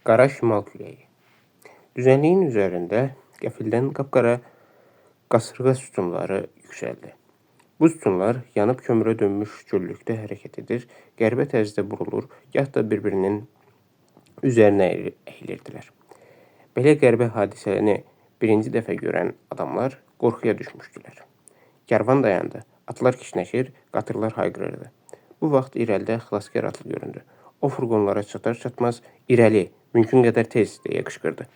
Qara şimal küləyi. Düzənliyin üzərində qəfildən qapqara qasırğa sütunları yüksəldi. Bu sütunlar yanıb kömürə dönmüş göllükdə hərəkət edir, qəribə tərzdə burulur, gah da bir-birinin üzərinə əyilirdilər. Belə qəribə hadisəni birinci dəfə görən adamlar qorxuya düşmüşdülər. Kərvan dayandı, atlar kişnəşir, qatırlar hayqırırdı. Bu vaxt irəlidə xilaskar atlı göründü. O furqonlara çatar-çatmaz, irəli, mümkün qədər tez, deyə qışqırdı.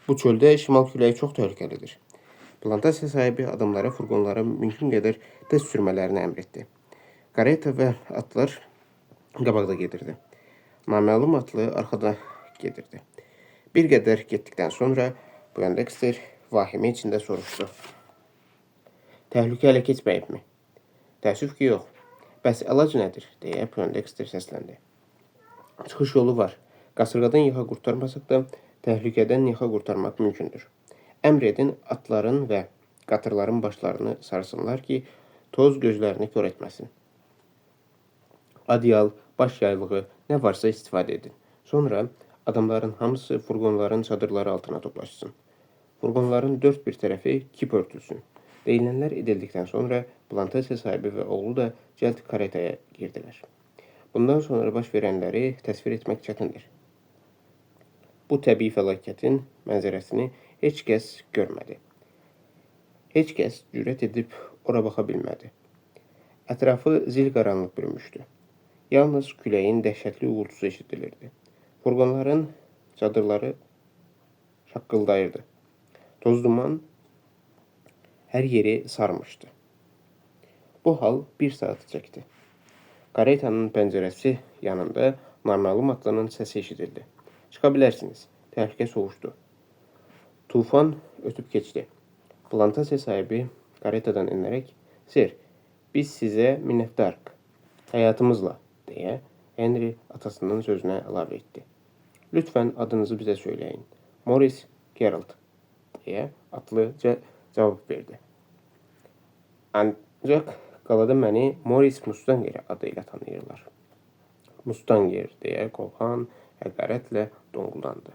Bu çöldə şimal küləyi çox təhlükəlidir. Plantasiya sahibi adamlara furqonlara mümkün qədər tez sürmələrini əmr etdi. Kareta və atlar qabaqda gedirdi. Naməlum atlı arxada gedirdi. Bir qədər getdikdən sonra Poindexter vahimə içində soruşdu. Təhlükə hələ keçməyibmi? Təəssüf ki, yox. Bəs əlac nədir? Deyə Poindexter səsləndi. Çıxış yolu var. Qasırğadan yaxa qurtarmasaq da, təhlükədən yaxa qurtarmaq mümkündür. Əmr edin, atların və qatırların başlarını sarsınlar ki, toz gözlərini kör etməsin. Adyal, baş yaylığı, nə varsa istifadə edin. Sonra adamların hamısı furqonların çadırları altına toplaşsın. Furqonların dörd bir tərəfi kip örtülsün. Deyilənlər edildikdən sonra plantasiya sahibi və oğlu da cəld karetaya girdilər. Bundan sonra baş verənləri təsvir etmək çətindir. Bu təbii fəlakətin mənzərəsini heç kəs görmədi. Heç kəs cürət edib ora baxa bilmədi. Ətrafı zil qaranlıq bürümüşdü. Yalnız küləyin dəhşətli uğultusu eşidilirdi. Furqonların çadırları şaqqıldayırdı. Toz duman hər yeri sarmışdı. Bu hal bir saat çəkdi. Karetanın pəncərəsi yanında naməlum atlının səsi eşidildi. Çıxa bilərsiniz. Təhlükə soğuşdu. Tufan ötüb keçdi. Plantasiya sahibi karetadan enərək, Sir, biz sizə minnətdarıq. Həyatımızla, deyə Henry atasının sözünə əlavə etdi. Lütfən adınızı bizə söyləyin. Morris Gerald, deyə atlı cavab verdi. Ancaq qalada məni Morris Mustanger adıyla tanıyırlar. Mustanger, deyə Kolhan həqarətlə donquldandı.